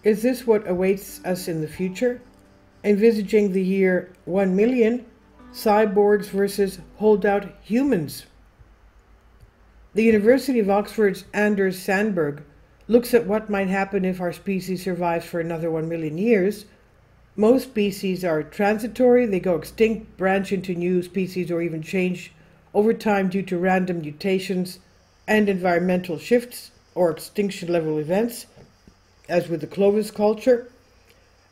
Is this what awaits us in the future? Envisaging the year 1 million, cyborgs versus holdout humans. The University of Oxford's Anders Sandberg looks at what might happen if our species survives for another 1 million years. Most species are transitory, they go extinct, branch into new species, or even change over time due to random mutations and environmental shifts or extinction level events, as with the Clovis culture.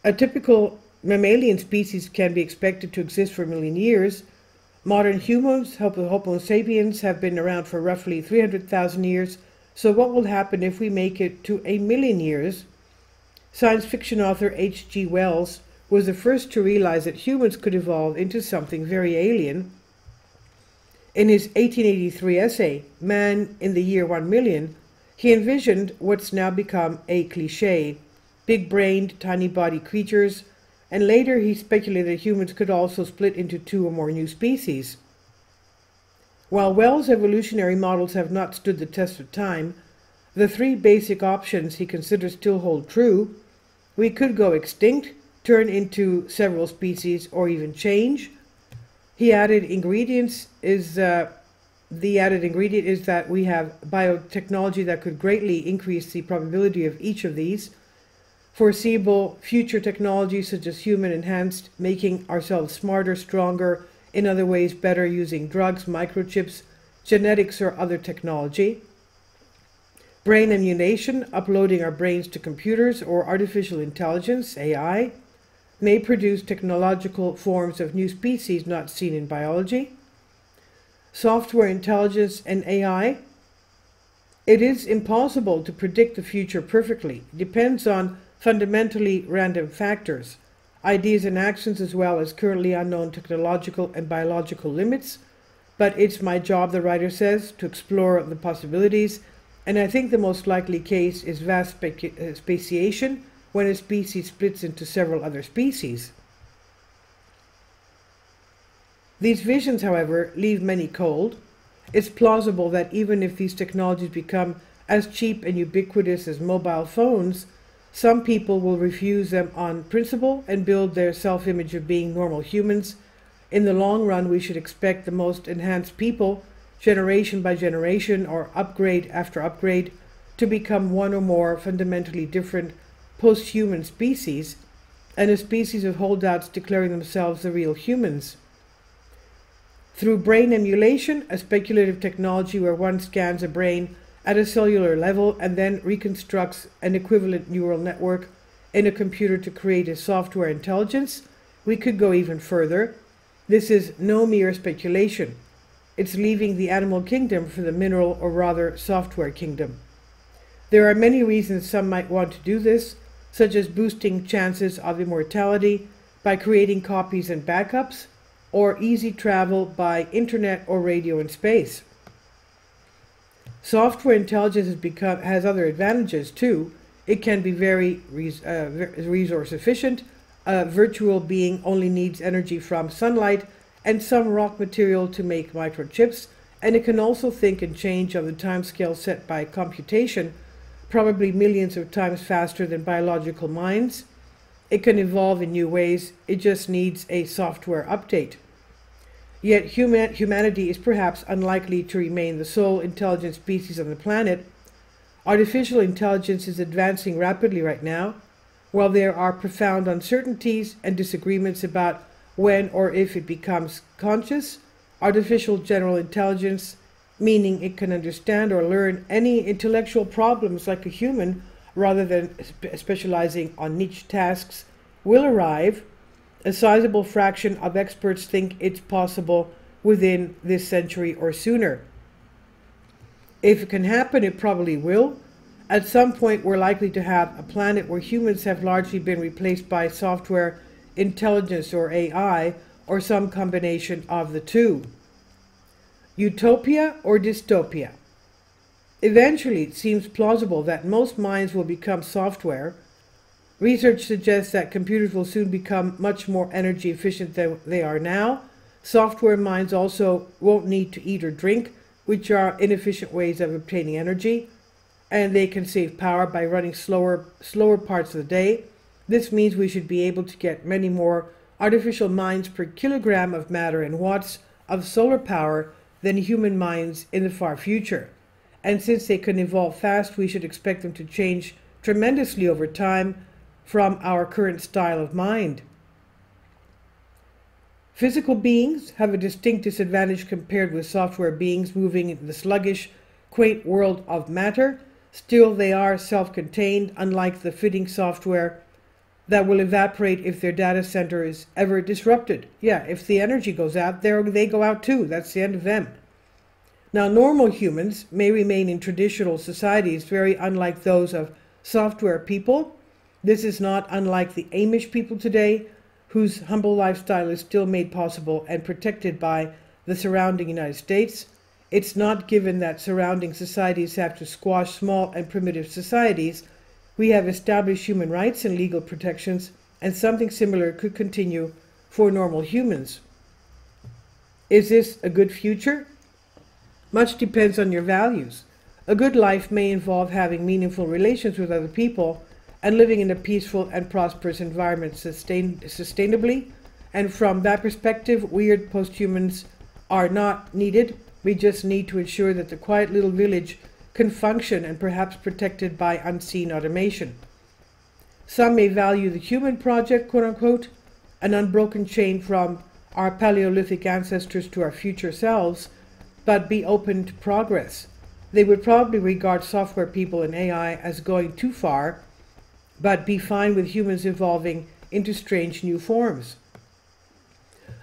A typical mammalian species can be expected to exist for a million years. Modern humans, Homo sapiens, have been around for roughly 300,000 years. So what will happen if we make it to a million years? Science fiction author H.G. Wells was the first to realize that humans could evolve into something very alien. In his 1883 essay, Man in the Year 1 Million, he envisioned what's now become a cliché: big-brained, tiny-bodied creatures, and later he speculated that humans could also split into two or more new species. While Wells' evolutionary models have not stood the test of time, the three basic options he considers still hold true. We could go extinct, turn into several species, or even change. The added ingredient is that we have biotechnology that could greatly increase the probability of each of these. Foreseeable future technologies such as human enhanced, making ourselves smarter, stronger, in other ways better, using drugs, microchips, genetics, or other technology. Brain emulation, uploading our brains to computers, or artificial intelligence, AI, may produce technological forms of new species not seen in biology. Software intelligence and AI. It is impossible to predict the future perfectly. It depends on fundamentally random factors, ideas and actions, as well as currently unknown technological and biological limits. But it's my job, the writer says, to explore the possibilities, and I think the most likely case is vast speciation, when a species splits into several other species. These visions, however, leave many cold. It's plausible that even if these technologies become as cheap and ubiquitous as mobile phones, some people will refuse them on principle and build their self-image of being normal humans. In the long run, we should expect the most enhanced people, generation by generation or upgrade after upgrade, to become one or more fundamentally different post-human species, and a species of holdouts declaring themselves the real humans. Through brain emulation, a speculative technology where one scans a brain at a cellular level and then reconstructs an equivalent neural network in a computer to create a software intelligence, we could go even further. This is no mere speculation. It's leaving the animal kingdom for the mineral, or rather software kingdom. There are many reasons some might want to do this, such as boosting chances of immortality by creating copies and backups, or easy travel by internet or radio in space. Software intelligence has other advantages too. It can be very resource efficient. A virtual being only needs energy from sunlight and some rock material to make microchips, and it can also think and change on the timescale set by computation, probably millions of times faster than biological minds. It can evolve in new ways. It just needs a software update. Yet humanity is perhaps unlikely to remain the sole intelligent species on the planet. Artificial intelligence is advancing rapidly right now. While there are profound uncertainties and disagreements about when or if it becomes conscious, artificial general intelligence, meaning it can understand or learn any intellectual problems like a human rather than specializing on niche tasks, will arrive. A sizable fraction of experts think it's possible within this century or sooner. If it can happen, it probably will. At some point, we're likely to have a planet where humans have largely been replaced by software intelligence, or AI, or some combination of the two. Utopia or dystopia? Eventually, it seems plausible that most minds will become software. Research suggests that computers will soon become much more energy efficient than they are now. Software minds also won't need to eat or drink, which are inefficient ways of obtaining energy. and they can save power by running slower parts of the day. This means we should be able to get many more artificial minds per kilogram of matter and watts of solar power than human minds in the far future. And since they can evolve fast, we should expect them to change tremendously over time from our current style of mind. Physical beings have a distinct disadvantage compared with software beings moving in the sluggish, quaint world of matter. Still, they are self-contained, unlike the fitting software that will evaporate if their data center is ever disrupted. Yeah, if the energy goes out, they go out too. That's the end of them. Now, normal humans may remain in traditional societies very unlike those of software people. This is not unlike the Amish people today, whose humble lifestyle is still made possible and protected by the surrounding United States. It's not given that surrounding societies have to squash small and primitive societies. We have established human rights and legal protections, and something similar could continue for normal humans. Is this a good future? Much depends on your values. A good life may involve having meaningful relations with other people and living in a peaceful and prosperous environment sustainably. And from that perspective, weird posthumans are not needed. We just need to ensure that the quiet little village can function and perhaps protected by unseen automation. Some may value the human project, quote unquote, an unbroken chain from our Paleolithic ancestors to our future selves, but be open to progress. They would probably regard software people and AI as going too far, but be fine with humans evolving into strange new forms.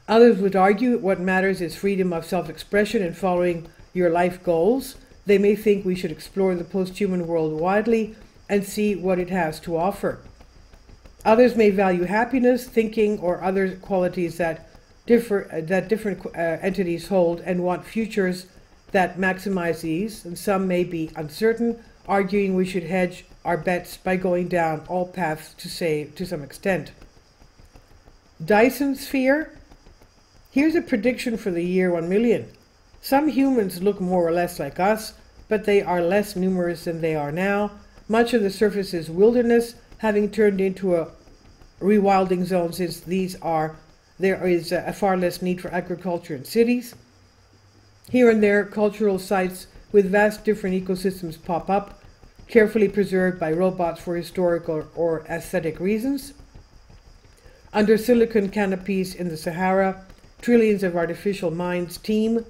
Others would argue what matters is freedom of self-expression and following your life goals. They may think we should explore the post-human world widely and see what it has to offer. Others may value happiness, thinking, or other qualities that different entities hold and want futures that maximize these, and some may be uncertain, arguing we should hedge our bets by going down all paths to some extent. Dyson sphere. Here's a prediction for the year 1 million. Some humans look more or less like us, but they are less numerous than they are now. Much of the surface is wilderness, having turned into a rewilding zone since there is a far less need for agriculture in cities. Here and there, cultural sites with vast different ecosystems pop up, carefully preserved by robots for historical or aesthetic reasons. Under silicon canopies in the Sahara, trillions of artificial minds teem.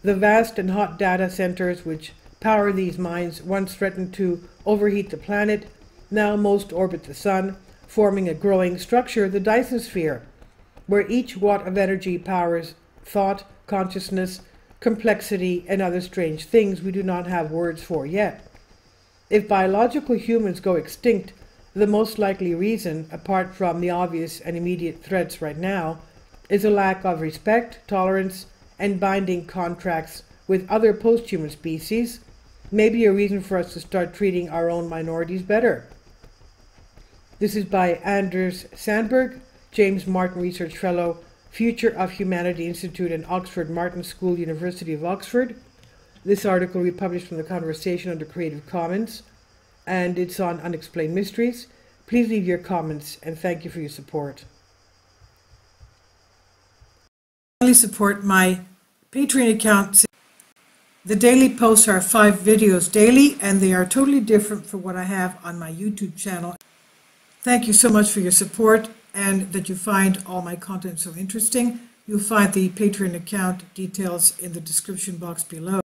The vast and hot data centers which power these minds once threatened to overheat the planet, now most orbit the sun, forming a growing structure, the Dyson sphere, where each watt of energy powers thought, consciousness, complexity, and other strange things we do not have words for yet. If biological humans go extinct, the most likely reason, apart from the obvious and immediate threats right now, is a lack of respect, tolerance, and binding contracts with other post-human species, maybe a reason for us to start treating our own minorities better. This is by Anders Sandberg, James Martin Research Fellow, Future of Humanity Institute and Oxford Martin School, University of Oxford. This article we published from the Conversation under Creative Commons, and it's on Unexplained Mysteries. Please leave your comments, and thank you for your support. Support my Patreon account. The daily posts are 5 videos daily, and they are totally different from what I have on my YouTube channel. Thank you so much for your support and that you find all my content so interesting. You'll find the Patreon account details in the description box below.